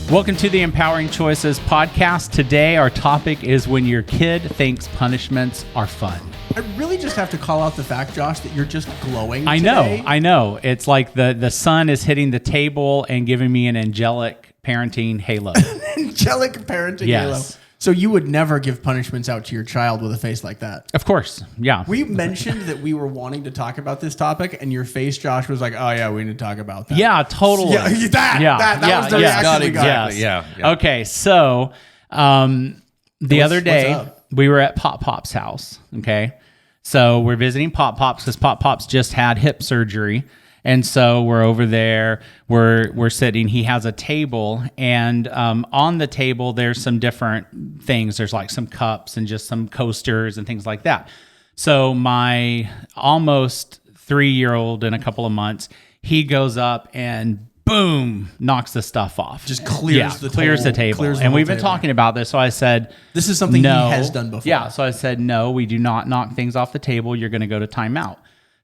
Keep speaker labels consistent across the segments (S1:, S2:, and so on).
S1: Welcome to the Empowering Choices podcast. Today, our topic is when your kid thinks punishments are fun.
S2: I really just have to call out the fact, Josh, that you're just glowing
S1: I know. It's like the sun is hitting the table and giving me an angelic parenting halo.
S2: Angelic parenting
S1: Yes.
S2: halo. So you would never give punishments out to your child with a face like that?
S1: Of course, yeah.
S2: We mentioned that we were wanting to talk about this topic, and your face, Josh, was like, "Oh yeah, we need to talk about that."
S1: Yeah, totally.
S2: That was the reaction we got.
S3: Exactly. Yeah.
S1: Okay, so the other day
S2: what's up?
S1: we were at Pop Pop's house. Okay, so we're visiting Pop Pop's because Pop Pop's just had hip surgery. And so we're over there, we're sitting, he has a table, and on the table, there's some different things. There's like some cups and just some coasters and things like that. So my almost 3-year-old in a couple of months, he goes up and boom, knocks the stuff off.
S2: Just clears the table.
S1: And we've been talking about this. So I said,
S2: this is something he has done before.
S1: Yeah. So I said, no, we do not knock things off the table. You're going to go to timeout.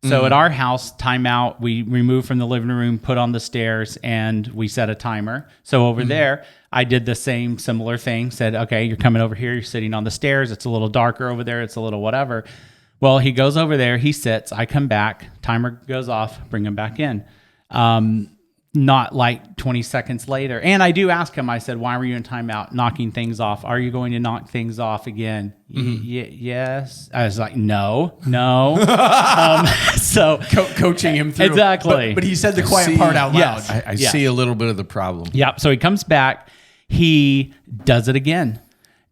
S1: So at our house, timeout, we remove from the living room, put on the stairs, and we set a timer. So over there, I did the same similar thing, said, okay, you're coming over here, you're sitting on the stairs, it's a little darker over there, it's a little whatever. Well, he goes over there, he sits, I come back, timer goes off, bring him back in. Not like 20 seconds later. And I do ask him, I said, why were you in timeout knocking things off? Are you going to knock things off again? Yes. I was like, no. So
S2: coaching him through.
S1: Exactly.
S2: But he said the quiet part out loud.
S1: Yes.
S3: I see a little bit of the problem.
S1: Yep. So he comes back, he does it again.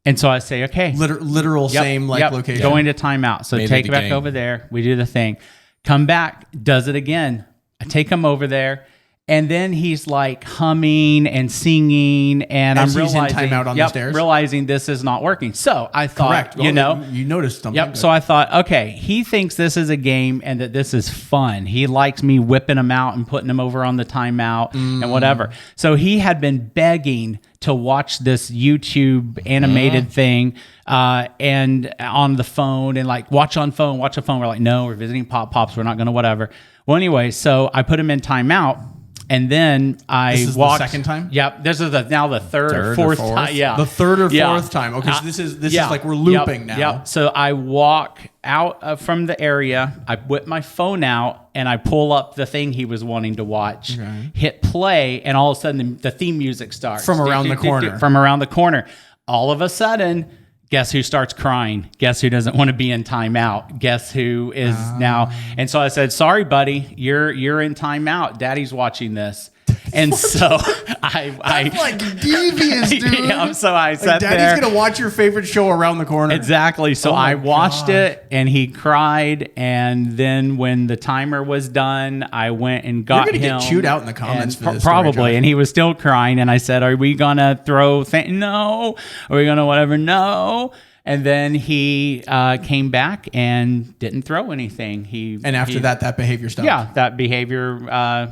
S1: And so I say, okay.
S2: Literal same location.
S1: Going to timeout. So take it back over there. We do the thing. Come back, does it again. I take him over there. And then he's like humming and singing, and
S2: As
S1: I'm
S2: he's in
S1: realizing,
S2: timeout on the stairs?
S1: realizing this is not working. So I thought,
S2: Correct. Well, you noticed something.
S1: Yep. So I thought, okay, he thinks this is a game and that this is fun. He likes me whipping him out and putting him over on the timeout and whatever. So he had been begging to watch this YouTube animated thing and on the phone and like watch a phone. We're like, no, we're visiting Pop Pops. We're not going to whatever. Well, anyway, so I put him in timeout. And then
S2: this is
S1: walked.
S2: The second time?
S1: Yep. This is now the third or fourth time. Yeah.
S2: The third or fourth time. Okay, so this is like we're looping now.
S1: Yep. So I walk out from the area. I whip my phone out and I pull up the thing he was wanting to watch. Okay. Hit play, and all of a sudden the theme music starts
S2: from around the corner.
S1: From around the corner. All of a sudden, guess who starts crying? Guess who doesn't want to be in timeout? Guess who is now? And so I said, sorry, buddy, you're in timeout. Daddy's watching this. And so
S2: That's like devious, dude.
S1: Yeah, so I sat there.
S2: Daddy's going to watch your favorite show around the corner.
S1: Exactly. So I watched it, and he cried. And then when the timer was done, I went and got him.
S2: You're going to get chewed out in the comments for this
S1: probably.
S2: story,
S1: And he was still crying. And I said, are we going to throw no. Are we going to whatever? No. And then he came back and didn't throw anything. And
S2: after that behavior stopped.
S1: Yeah, that behavior,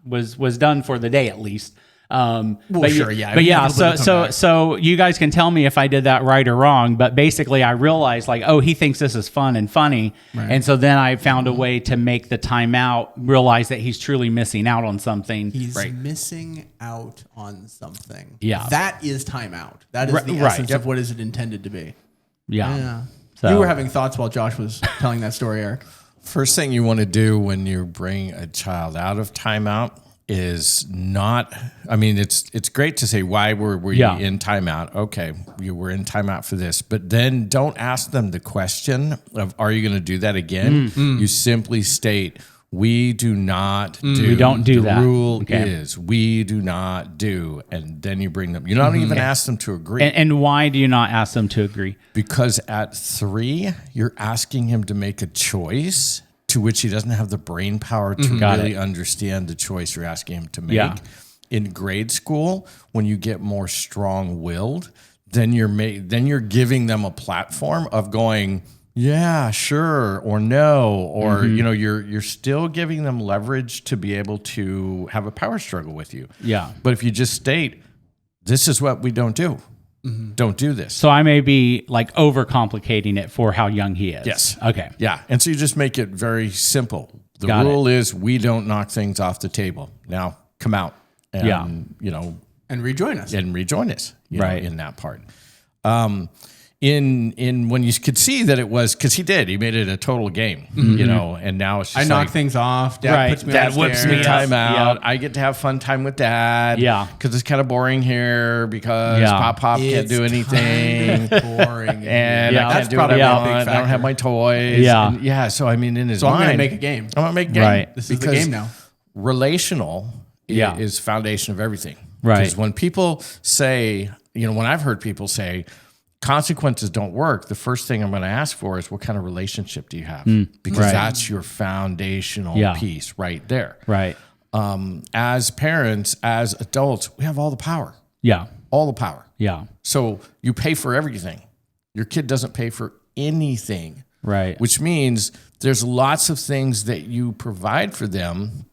S1: was done for the day at least. So you guys can tell me if I did that right or wrong. But basically, I realized like, oh, he thinks this is fun and funny, right. And so then I found a way to make the timeout realize that he's truly missing out on something.
S2: He's missing out on something.
S1: Yeah,
S2: that is timeout. That is the essence of what is it intended to be.
S1: Yeah.
S2: So. You were having thoughts while Josh was telling that story, Eric.
S3: First thing you want to do when you bring a child out of timeout is not, I mean, it's great to say, why were you in timeout? Okay, you were in timeout for this, but then don't ask them the question of, are you going to do that again? You simply state, we do not do.
S1: We don't do
S3: the
S1: that.
S3: The rule is we do not do, and then you bring them. You don't even ask them to agree.
S1: And why do you not ask them to agree?
S3: Because at 3, you're asking him to make a choice to which he doesn't have the brain power to really understand the choice you're asking him to make. Yeah. In grade school, when you get more strong-willed, then you're giving them a platform of going, yeah, sure, or no, or you're still giving them leverage to be able to have a power struggle with you.
S1: Yeah.
S3: But if you just state, this is what we don't do. Don't do this.
S1: So I may be like overcomplicating it for how young he is.
S3: Yes.
S1: Okay.
S3: Yeah. And so you just make it very simple. The rule is we don't knock things off the table. Now come out and,
S2: and rejoin us.
S3: you know,
S1: Right.
S3: in that part. In when you could see that it was, because he made it a total game, you know, and now it's just
S2: I knock things off. Dad
S1: Right.
S2: puts me
S1: Dad whips
S2: upstairs.
S1: me up.
S3: time out.
S1: Yep.
S3: I get to have fun time with Dad.
S1: Yeah.
S3: Because it's kind of boring here because
S1: Yeah.
S3: Pop can't do anything.
S2: Kind of boring.
S3: And
S1: Yeah.
S3: I
S2: That's
S3: can't do what I
S2: probably a
S3: want.
S2: big
S3: I don't
S2: factor.
S3: have my toys.
S1: Yeah.
S3: And yeah. So I mean, in his
S2: So I'm
S3: mind,
S2: going to make a game.
S3: I'm gonna make a game.
S1: Right.
S2: This is the
S3: Because
S2: game now.
S3: relational
S1: Yeah.
S3: is foundation of everything.
S1: Right.
S3: Because when people say, you know, when I've heard people say consequences don't work, the first thing I'm going to ask for is what kind of relationship do you have? Because
S1: Right.
S3: that's your foundational
S1: Yeah.
S3: piece right there.
S1: Right.
S3: As parents, as adults, we have all the power,
S1: Yeah.
S3: all the power.
S1: Yeah.
S3: So you pay for everything. Your kid doesn't pay for anything,
S1: Right.
S3: which means there's lots of things that you provide for them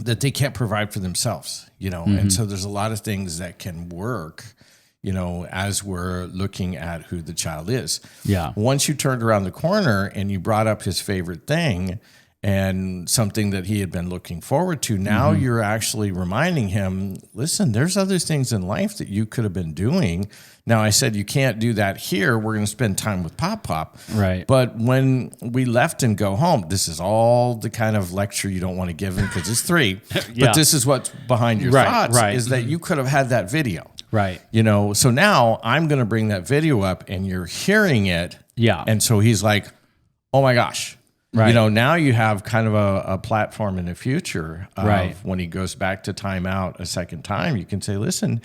S3: that they can't provide for themselves, you know? And so there's a lot of things that can work, you know, as we're looking at who the child is.
S1: Yeah.
S3: Once you turned around the corner and you brought up his favorite thing and something that he had been looking forward to, now you're actually reminding him, listen, there's other things in life that you could have been doing. Now, I said you can't do that here. We're going to spend time with Pop.
S1: Right.
S3: But when we left and go home, this is all the kind of lecture you don't want to give him because it's 3.
S1: Yeah.
S3: But this is what's behind your
S1: Right,
S3: thoughts
S1: right.
S3: is that you could have had that video.
S1: Right.
S3: You know, so now I'm going to bring that video up and you're hearing it.
S1: Yeah.
S3: And so he's like, oh my gosh.
S1: Right.
S3: You know, now you have kind of a platform in the future of
S1: Right.
S3: when he goes back to timeout a second time, you can say, listen,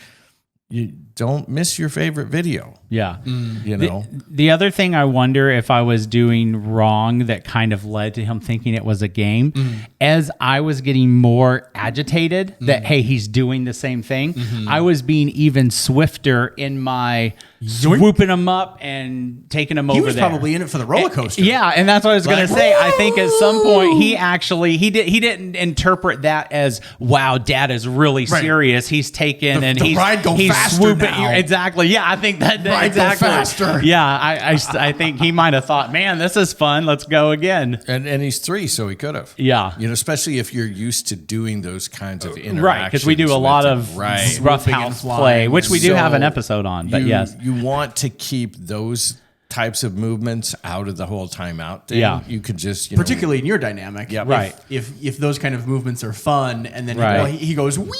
S3: you don't miss your favorite video,
S1: Yeah.
S3: you know?
S1: The other thing I wonder if I was doing wrong that kind of led to him thinking it was a game, as I was getting more agitated that, hey, he's doing the same thing, I was being even swifter in my swooping him up and taking him
S2: He
S1: over
S2: was
S1: there.
S2: probably in it for the roller coaster.
S1: Yeah, and that's what I was going
S2: Like,
S1: to say. I think at some
S2: woo!
S1: point he didn't interpret that as, wow, Dad is really
S2: Right.
S1: serious. He's taken and
S2: the
S1: he's
S2: ride go
S1: he's
S2: faster
S1: swooping.
S2: now.
S1: Exactly. Yeah, I think that
S2: Ride go
S1: exactly.
S2: faster.
S1: Yeah, I think he might have thought, man, this is fun. Let's go again.
S3: And he's 3, so he could have.
S1: Yeah.
S3: You know, especially if you're used to doing those kinds of interactions.
S1: Right, because we do a lot
S3: with
S1: of
S3: him. Right.
S1: rough
S2: Swooping and
S1: house
S2: flying.
S1: play, which we do
S3: So
S1: have an episode on. But yes,
S3: you want to keep those types of movements out of the whole timeout thing.
S1: Yeah.
S3: You could just, you
S2: Particularly in your dynamic.
S3: Yep.
S1: Right.
S2: If those kind of movements are fun and then
S1: Right.
S2: he goes, wee,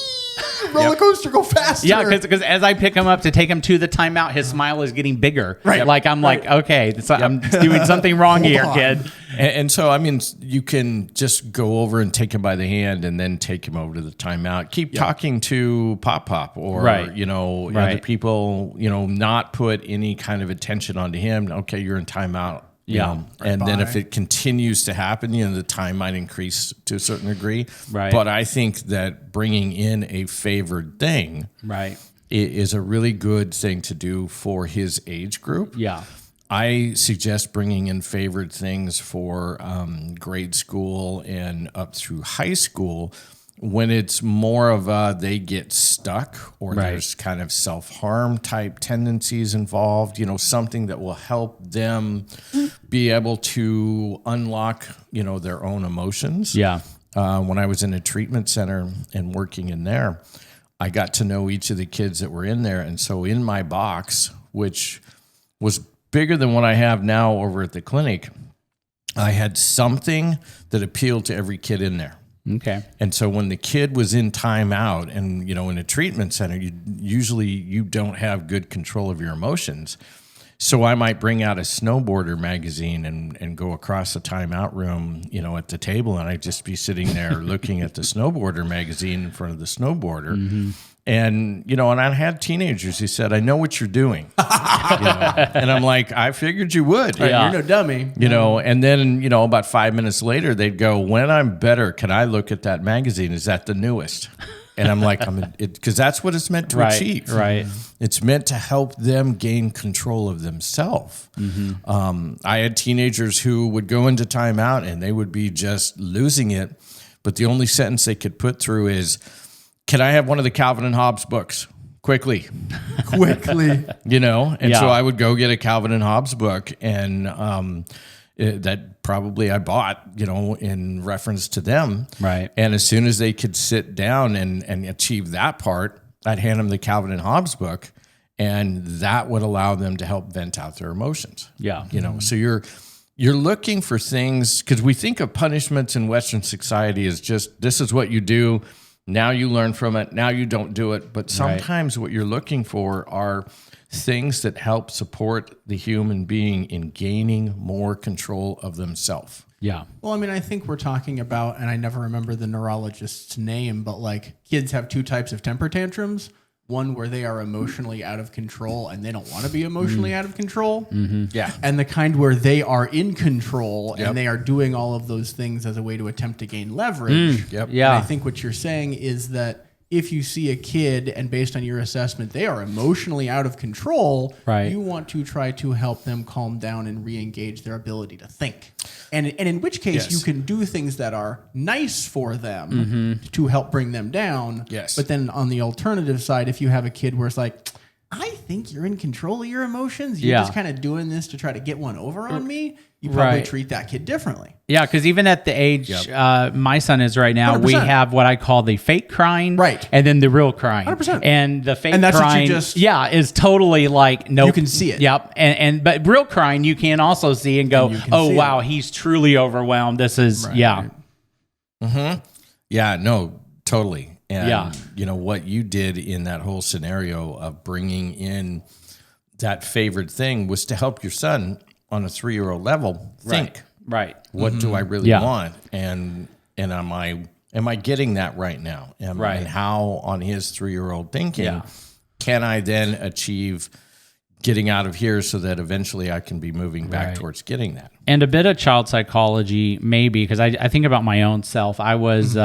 S2: roller coaster, go faster.
S1: yeah, because as I pick him up to take him to the timeout, his smile is getting bigger.
S2: Right.
S1: Like I'm like, okay, I'm doing something wrong here,
S2: on.
S1: kid.
S3: And so, I mean, you can just go over and take him by the hand and then take him over to the timeout. Keep talking to Pop or,
S1: Right.
S3: you know, other
S1: Right.
S3: people, you know, not put any kind of attention onto him. Okay, you're in timeout. you
S1: Yeah.
S3: know. And then
S2: by.
S3: if it continues to happen, you know, the time might increase to a certain degree.
S1: Right.
S3: But I think that bringing in a favored thing
S1: Right.
S3: is a really good thing to do for his age group.
S1: Yeah.
S3: I suggest bringing in favored things for grade school and up through high school when it's more of a they get stuck or
S1: Right.
S3: there's kind of self-harm type tendencies involved, you know, something that will help them be able to unlock, you know, their own emotions.
S1: Yeah.
S3: When I was in a treatment center and working in there, I got to know each of the kids that were in there. And so in my box, which was bigger than what I have now over at the clinic, I had something that appealed to every kid in there.
S1: Okay.
S3: And so when the kid was in timeout and, you know, in a treatment center, you don't have good control of your emotions. So I might bring out a snowboarder magazine and go across the timeout room, you know, at the table, and I'd just be sitting there looking at the snowboarder magazine in front of the snowboarder. Mm-hmm. And, you know, and I had teenagers who said, I know what you're doing. You know? And I'm like, I figured you would.
S1: Yeah.
S2: You're no dummy.
S3: You know, and then, you know, about 5 minutes later, they'd go, when I'm better, can I look at that magazine? Is that the newest? And I'm like, because that's what it's meant to
S1: Right.
S3: achieve.
S1: Right.
S3: It's meant to help them gain control of themselves.
S1: Mm-hmm.
S3: I had teenagers who would go into timeout and they would be just losing it. But the only sentence they could put through is, can I have one of the Calvin and Hobbes books? Quickly. You know? And so
S1: Yeah.
S3: I would go get a Calvin and Hobbes book and that probably I bought, you know, in reference to them.
S1: Right.
S3: And as soon as they could sit down and achieve that part, I'd hand them the Calvin and Hobbes book, and that would allow them to help vent out their emotions.
S1: Yeah.
S3: So you're looking for things, because we think of punishments in Western society as just, this is what you do, now you learn from it, now you don't do it. But sometimes what you're looking for are things that help support the human being in gaining more control of themselves.
S1: Yeah.
S2: Well, I mean, I think we're talking about, and I never remember the neurologist's name, but like kids have two types of temper tantrums. One where they are emotionally out of control and they don't want to be emotionally out of control.
S3: Mm-hmm. Yeah.
S2: And the kind where they are in control and they are doing all of those things as a way to attempt to gain leverage.
S3: Yep.
S2: And I think what you're saying is that if you see a kid and based on your assessment, they are emotionally out of control, you want to try to help them calm down and re-engage their ability to think. And in which case you can do things that are nice for them to help bring them down.
S3: Yes.
S2: But then on the alternative side, if you have a kid where it's like, I think you're in control of your emotions, you're just kind of doing this to try to get one over on me, you probably treat that kid differently.
S1: Yeah, because even at the age my son is right now,
S2: 100%.
S1: we have what I call the fake crying, and then the real crying.
S2: 100%.
S1: And the fake
S2: And that's
S1: crying,
S2: what you
S1: is totally like, nope.
S2: You can see it.
S1: Yep. But real crying, you can also see and go, oh, wow, he's truly overwhelmed. This is,
S3: Mm-hmm. Yeah, no, totally. And, what you did in that whole scenario of bringing in that favorite thing was to help your son on a 3-year-old level think.
S1: Right.
S3: What do I really want? And am I getting that right now? And how on his 3-year-old thinking can I then achieve getting out of here so that eventually I can be moving back towards getting that?
S1: And a bit of child psychology, maybe, because I think about my own self. I was...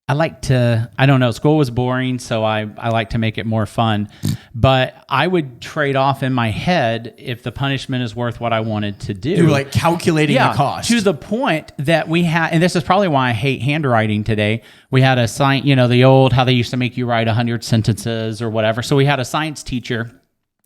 S1: I like to, I don't know, school was boring, so I like to make it more fun. But I would trade off in my head if the punishment is worth what I wanted to do.
S2: You were like calculating the cost.
S1: To the point that we had, and this is probably why I hate handwriting today. We had a science, the old, how they used to make you write 100 sentences or whatever. So we had a science teacher.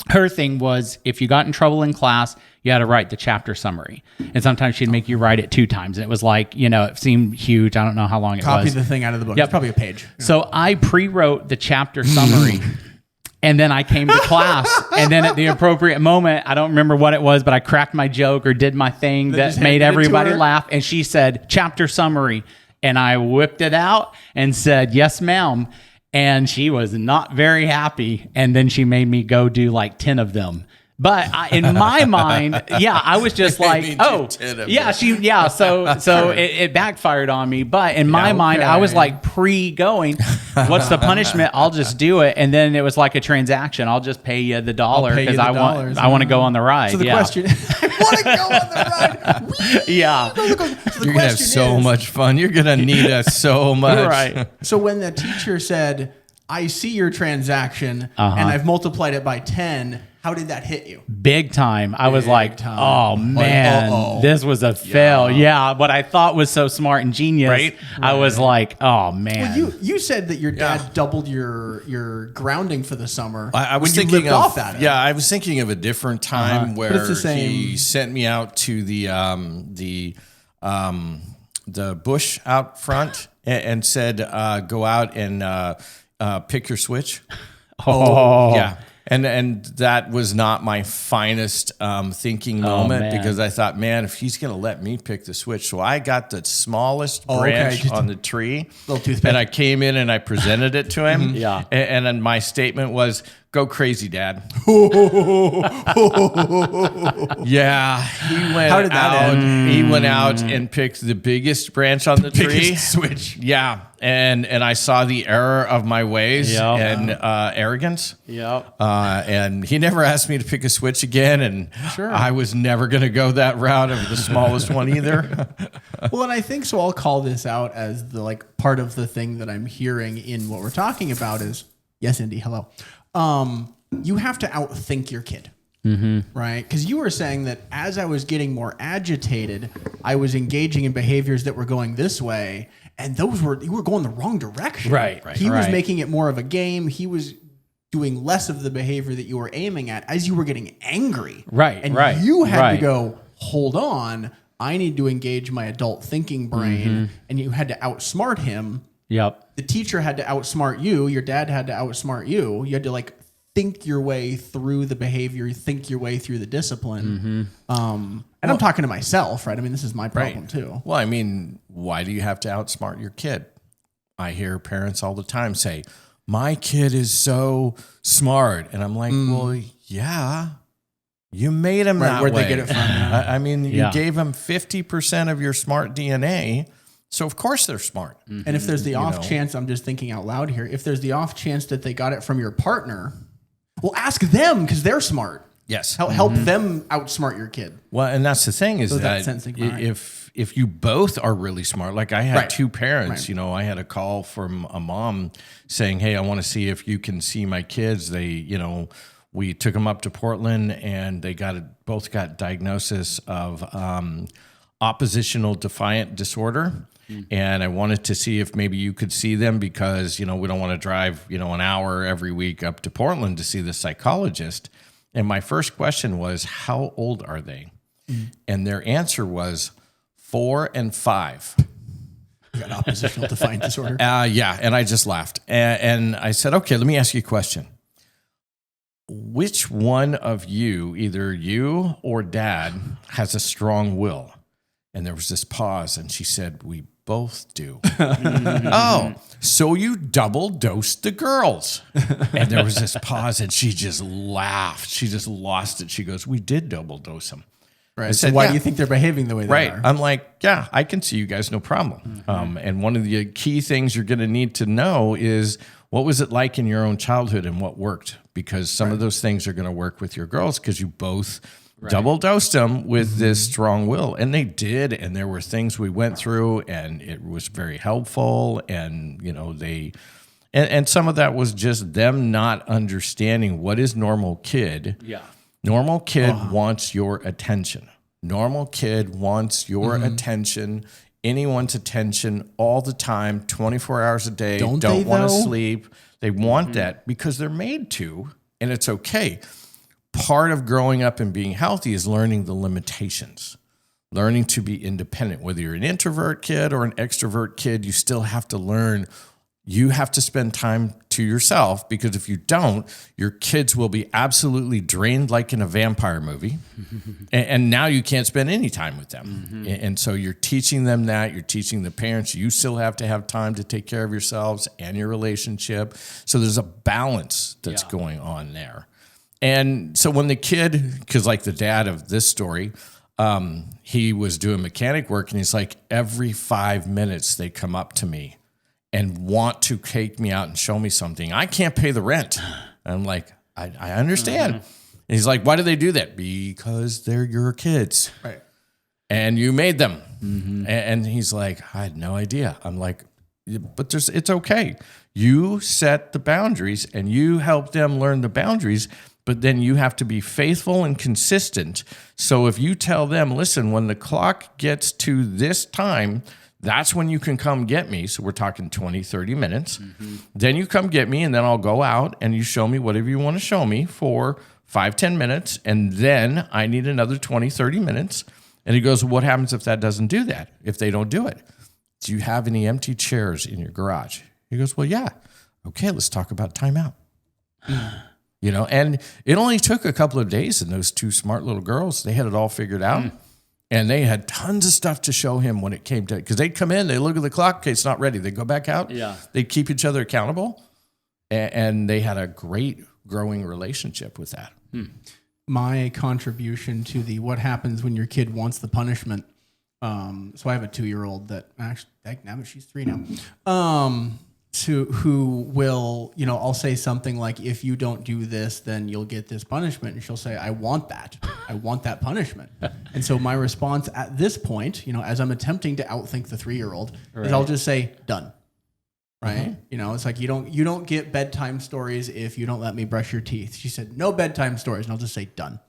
S1: Her thing was, if you got in trouble in class, you had to write the chapter summary. And sometimes she'd make you write it 2 times. And it was like, it seemed huge. I don't know how long it was.
S2: Copy the thing out of the book. It's probably a page.
S1: So I pre-wrote the chapter summary. And then I came to class. And then at the appropriate moment, I don't remember what it was, but I cracked my joke or did my thing that made everybody laugh. And she said, chapter summary. And I whipped it out and said, yes, ma'am. And she was not very happy. And then she made me go do like 10 of them. But in my mind, I was just like, oh, So it backfired on me. But in my mind, I was like pre-going, what's the punishment? I'll just do it. And then it was like a transaction. I'll just pay you the $1 because I want to go on the ride.
S2: So the question, I want to go on the ride.
S3: You're going to have so much fun. You're going to need us so much.
S2: Right. So when the teacher said, I see your transaction and I've multiplied it by 10, how did that hit you?
S1: Big time. I was like, oh man, this was a fail. Yeah, what I thought was so smart and genius, I was like, oh man.
S2: Well, you said that your dad doubled your grounding for the summer.
S3: I was thinking of that. Yeah, I was thinking of a different time where he sent me out to the bush out front and said, go out and pick your switch. Yeah. And that was not my finest thinking moment because I thought, man, if he's going to let me pick the switch. So I got the smallest branch on the tree. Little toothpick. And I came in and I presented it to him. And then my statement was, go crazy, Dad. Yeah. He went
S2: How did that end?
S3: He went out and picked the biggest branch on the tree.
S2: Switch.
S3: Yeah. And I saw the error of my ways and arrogance. And he never asked me to pick a switch again. And I was never going to go that route of the smallest one either.
S2: Well, and I think so. I'll call this out as the part of the thing that I'm hearing in what we're talking about is, yes, Indy, hello. You have to outthink your kid. Right? Because you were saying that as I was getting more agitated, I was engaging in behaviors that were going this way, and you were going the wrong direction.
S1: Right.
S2: He was making it more of a game. He was doing less of the behavior that you were aiming at as you were getting angry. And you had to go, hold on, I need to engage my adult thinking brain, and you had to outsmart him
S1: Yep.
S2: The teacher had to outsmart you. Your dad had to outsmart you. You had to like think your way through the behavior, think your way through the discipline. And I'm talking to myself, right? I mean, this is my problem too.
S3: Well, I mean, why do you have to outsmart your kid? I hear parents all the time say, my kid is so smart. And I'm like, well, yeah, you made him that
S2: Where'd
S3: way.
S2: they get it from?
S3: I mean, you gave them 50% of your smart DNA. So of course they're smart.
S2: And if there's the off chance, I'm just thinking out loud here, if there's the off chance that they got it from your partner, well, ask them because they're smart.
S3: Yes.
S2: Help them outsmart your kid.
S3: Well, and that's the thing is that
S2: sensing,
S3: if you both are really smart, like I had two parents,
S2: Right.
S3: I had a call from a mom saying, hey, I want to see if you can see my kids. They, we took them up to Portland and they both got diagnosis of oppositional defiant disorder. And I wanted to see if maybe you could see them because, we don't want to drive, an hour every week up to Portland to see the psychologist. And my first question was, how old are they? And their answer was 4 and 5.
S2: You got oppositional defiant disorder.
S3: Yeah. And I just laughed. And I said, okay, let me ask you a question. Which one of you, either you or dad, has a strong will? And there was this pause, and she said, we both do. Oh, so you double dosed the girls. And there was this pause, and she just laughed. She just lost it. She goes, we did double dose them.
S2: Right. So why do you think they're behaving the way they are?
S3: I'm like, yeah, I can see you guys, no problem. And one of the key things you're going to need to know is what was it like in your own childhood and what worked? Because some of those things are going to work with your girls because you both double dosed them with this strong will. And they did. And there were things we went through and it was very helpful. And, and some of that was just them not understanding what is normal kid.
S1: Yeah.
S3: Normal kid wants your attention. Normal kid wants your attention, anyone's attention all the time, 24 hours a day. Don't want to sleep. They want that because they're made to, and it's okay. Part of growing up and being healthy is learning the limitations, learning to be independent. Whether you're an introvert kid or an extrovert kid, you still have to learn. You have to spend time to yourself because if you don't, your kids will be absolutely drained like in a vampire movie. And now you can't spend any time with them. And so you're teaching them that. You're teaching the parents you still have to have time to take care of yourselves and your relationship. So there's a balance that's going on there. And so when the kid, because like the dad of this story, he was doing mechanic work and he's like, every 5 minutes they come up to me and want to take me out and show me something. I can't pay the rent. And I'm like, I understand. And he's like, why do they do that? Because they're your kids.
S2: Right.
S3: And you made them. And he's like, I had no idea. I'm like, but it's okay. You set the boundaries and you help them learn the boundaries, but then you have to be faithful and consistent. So if you tell them, listen, when the clock gets to this time, that's when you can come get me. So we're talking 20, 30 minutes. Then you come get me and then I'll go out and you show me whatever you want to show me for 5, 10 minutes. And then I need another 20, 30 minutes. And he goes, well, what happens if that doesn't do that? If they don't do it? Do you have any empty chairs in your garage? He goes, well, yeah. Okay, let's talk about timeout. And it only took a couple of days and those two smart little girls, they had it all figured out. And they had tons of stuff to show him when it came to it. Because they'd come in, they look at the clock, okay, it's not ready. They go back out.
S1: Yeah.
S3: They'd keep each other accountable. And they had a great growing relationship with that.
S2: My contribution to the what happens when your kid wants the punishment. So I have a 2-year-old that actually, she's 3 now. Who will, I'll say something like, if you don't do this, then you'll get this punishment. And she'll say, I want that. I want that punishment. And so my response at this point, as I'm attempting to outthink the 3-year-old, is I'll just say, done. Right? It's like, you don't get bedtime stories if you don't let me brush your teeth. She said, no bedtime stories. And I'll just say, done.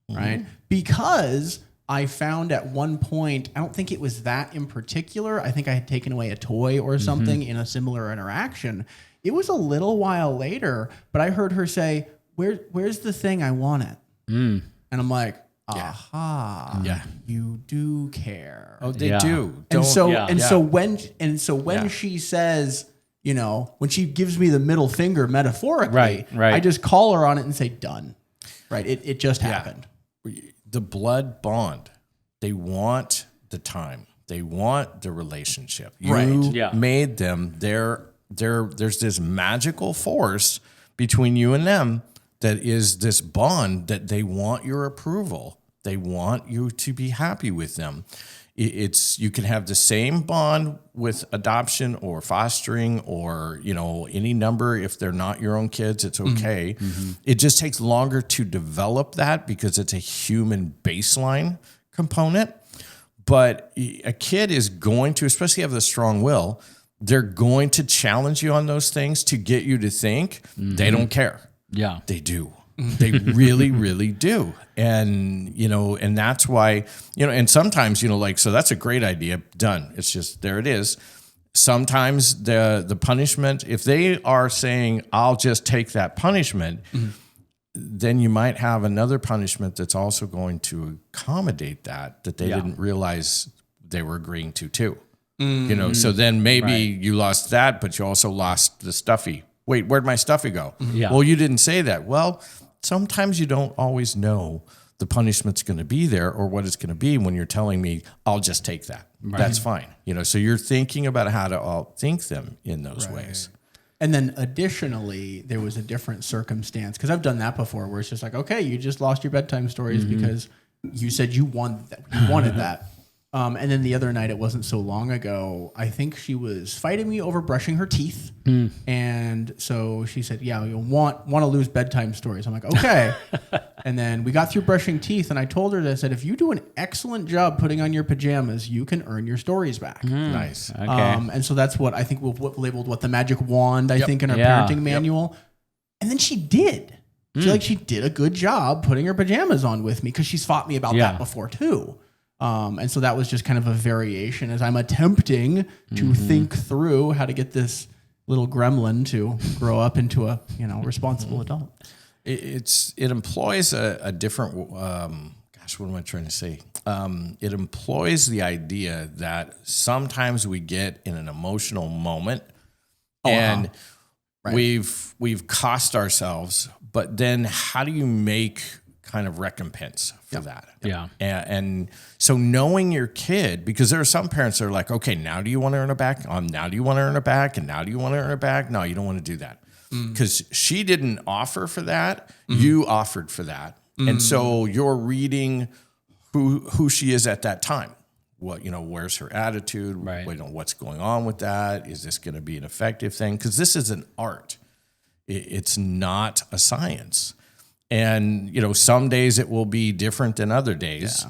S2: Right? Because I found at one point, I don't think it was that in particular. I think I had taken away a toy or something in a similar interaction. It was a little while later, but I heard her say, where's the thing? I want it. And I'm like, aha, you do care.
S3: Oh, they do.
S2: So when she says, You know, when she gives me the middle finger metaphorically,
S1: Right.
S2: I just call her on it and say, done. Right. It just happened.
S3: The blood bond. They want the time. They want the relationship. You made them. There's this magical force between you and them that is this bond that they want your approval. They want you to be happy with them. You can have the same bond with adoption or fostering or, you know, any number. If they're not your own kids, it's okay. Mm-hmm. It just takes longer to develop that because it's a human baseline component. But a kid is going to, especially have the strong will, they're going to challenge you on those things to get you to think they don't care.
S1: Yeah.
S3: They do. They really, really do. And, you know, and that's why, you know, and sometimes, you know, like, so that's a great idea. Done. It's just, there it is. Sometimes the punishment, if they are saying, I'll just take that punishment, then you might have another punishment that's also going to accommodate that they didn't realize they were agreeing to too. You know, so then maybe you lost that, but you also lost the stuffy. Wait, where'd my stuffy go?
S1: Yeah.
S3: Well, you didn't say that. Well, sometimes you don't always know the punishment's going to be there or what it's going to be when you're telling me, I'll just take that. Right. That's fine. You know, so you're thinking about how to all think them in those ways.
S2: And then additionally, there was a different circumstance because I've done that before where it's just like, okay, you just lost your bedtime stories because you said you wanted that. And then the other night, it wasn't so long ago, I think she was fighting me over brushing her teeth. And so she said, yeah, you want to lose bedtime stories. I'm like, okay. And then we got through brushing teeth and I told her that I said, if you do an excellent job putting on your pajamas, you can earn your stories back.
S3: Nice.
S1: Okay.
S2: And so that's what I think we've labeled the magic wand, I think, in our parenting manual. And then she did. She did a good job putting her pajamas on with me because she's fought me about that before too. And so that was just kind of a variation as I'm attempting to think through how to get this little gremlin to grow up into a, you know, responsible adult.
S3: It employs a different, what am I trying to say? It employs the idea that sometimes we get in an emotional moment and we've cost ourselves, but then how do you make kind of recompense for that?
S1: Yeah.
S3: And so knowing your kid, because there are some parents that are like, okay, now do you want to earn it back? Now do you want to earn it back? And now do you want to earn it back? No, you don't want to do that. Because she didn't offer for that. You offered for that. And so you're reading who she is at that time. What, you know, where's her attitude?
S1: Right.
S3: You know, what's going on with that? Is this going to be an effective thing? Because this is an art. It's not a science. And, you know, some days it will be different than other days.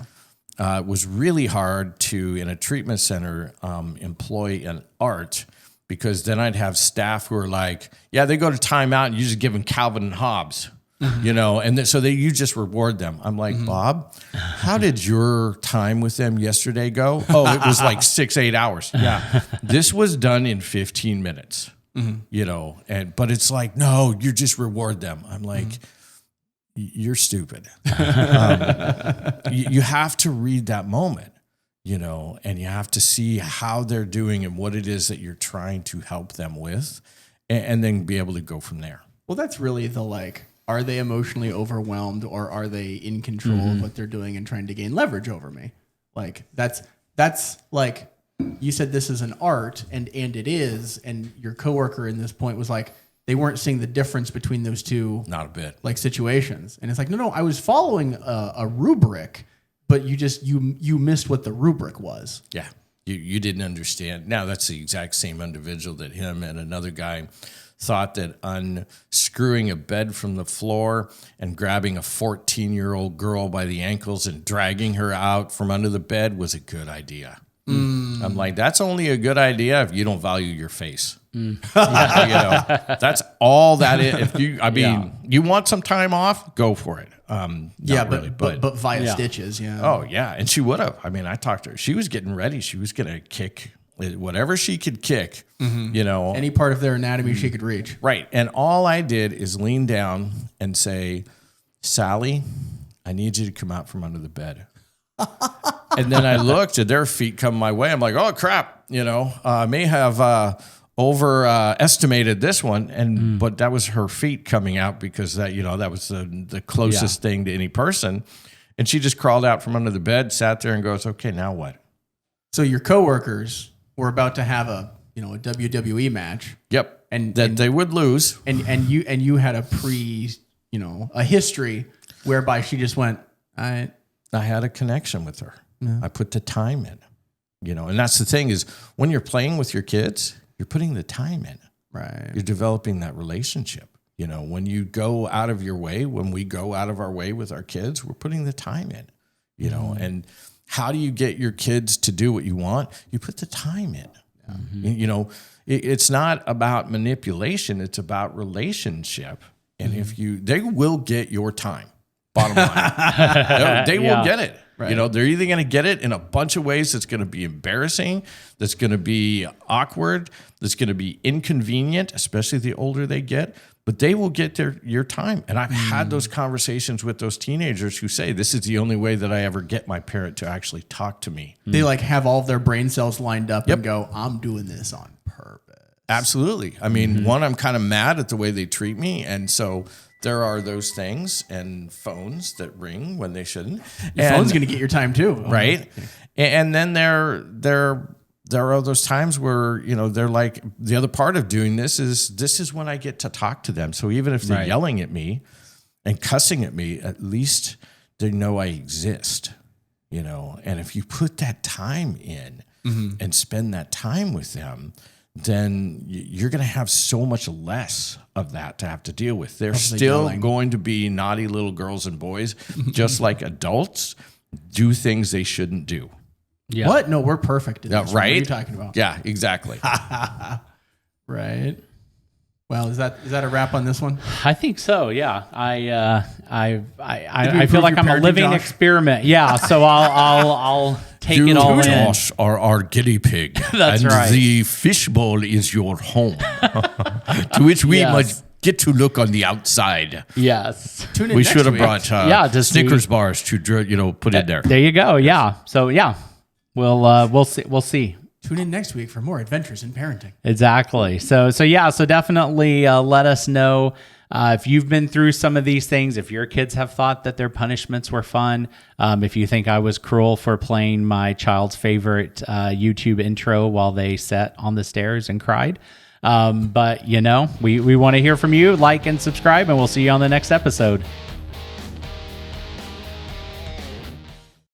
S3: Yeah. It was really hard to, in a treatment center, employ an art because then I'd have staff who are like, yeah, they go to timeout and you just give them Calvin and Hobbes, you know, and you just reward them. I'm like, Bob, how did your time with them yesterday go? Oh, it was like 6-8 hours. Yeah. This was done in 15 minutes, you know, but it's like, no, you just reward them. I'm like, you're stupid. You have to read that moment, you know, and you have to see how they're doing and what it is that you're trying to help them with, and then be able to go from there.
S2: Well, that's really are they emotionally overwhelmed or are they in control of what they're doing and trying to gain leverage over me? Like that's like, you said this is an art and it is, and your coworker in this point was like, they weren't seeing the difference between those two.
S3: Not a bit.
S2: Like situations. And it's like, no, I was following a rubric, but you missed what the rubric was.
S3: Yeah. You didn't understand. Now that's the exact same individual that him and another guy thought that unscrewing a bed from the floor and grabbing a 14-year-old girl by the ankles and dragging her out from under the bed was a good idea. I'm like, that's only a good idea if you don't value your face. You know, that's all that is. If you want some time off, go for it.
S2: But via stitches. Yeah.
S3: Oh yeah. And she would have. I mean, I talked to her. She was getting ready. She was going to kick whatever she could kick, you know,
S2: any part of their anatomy she could reach.
S3: Right. And all I did is lean down and say, Sally, I need you to come out from under the bed. And then I looked at their feet come my way. I'm like, oh crap, you know, I may have estimated this one, but that was her feet coming out because that was the closest thing to any person. And she just crawled out from under the bed, sat there and goes, okay, now what?
S2: So your coworkers were about to have a WWE match.
S3: Yep. And they would lose.
S2: And you had a history whereby she just went, I
S3: had a connection with her. Yeah. I put the time in, and that's the thing is when you're playing with your kids, you're putting the time in.
S2: Right.
S3: You're developing that relationship. When you go out of your way, when we go out of our way with our kids, we're putting the time in, and how do you get your kids to do what you want? You put the time in. Mm-hmm. It's not about manipulation. It's about relationship. And they will get your time, bottom line. They will get it. Right. They're either going to get it in a bunch of ways that's going to be embarrassing, that's going to be awkward, that's going to be inconvenient, especially the older they get. But they will get your time. And I've had those conversations with those teenagers who say, this is the only way that I ever get my parent to actually talk to me.
S2: They have all of their brain cells lined up and go, I'm doing this on purpose.
S3: Absolutely. I mean, one, I'm kind of mad at the way they treat me. And so there are those things and phones that ring when they shouldn't.
S2: Your phone's going to get your time too.
S3: Right. Okay. And then there are those times where, they're like, the other part of doing this is when I get to talk to them. So even if they're yelling at me and cussing at me, at least they know I exist, and if you put that time in and spend that time with them, then you're going to have so much less of that to have to deal with. They're still going to be naughty little girls and boys, just like adults do things they shouldn't do.
S2: Yeah. What? No, we're perfect.
S3: Yeah, right?
S2: What are you talking about?
S3: Yeah, exactly.
S2: Right. Well, is that a wrap on this one?
S1: I think so. Yeah. I feel like I'm a living experiment. Yeah. So I'll take it all in.
S3: Josh are our guinea pig.
S1: That's
S3: and
S1: right.
S3: The fishbowl is your home, to which we must get to look on the outside.
S1: Yes.
S2: Tune in
S3: we
S2: next
S3: should have
S2: week.
S3: brought Snickers bars to put in there.
S1: There you go. Yeah. So yeah, we'll see. We'll see.
S2: Tune in next week for more adventures in parenting.
S1: Exactly. So definitely let us know if you've been through some of these things, if your kids have thought that their punishments were fun, if you think I was cruel for playing my child's favorite YouTube intro while they sat on the stairs and cried. But we want to hear from you. Like and subscribe, and we'll see you on the next episode.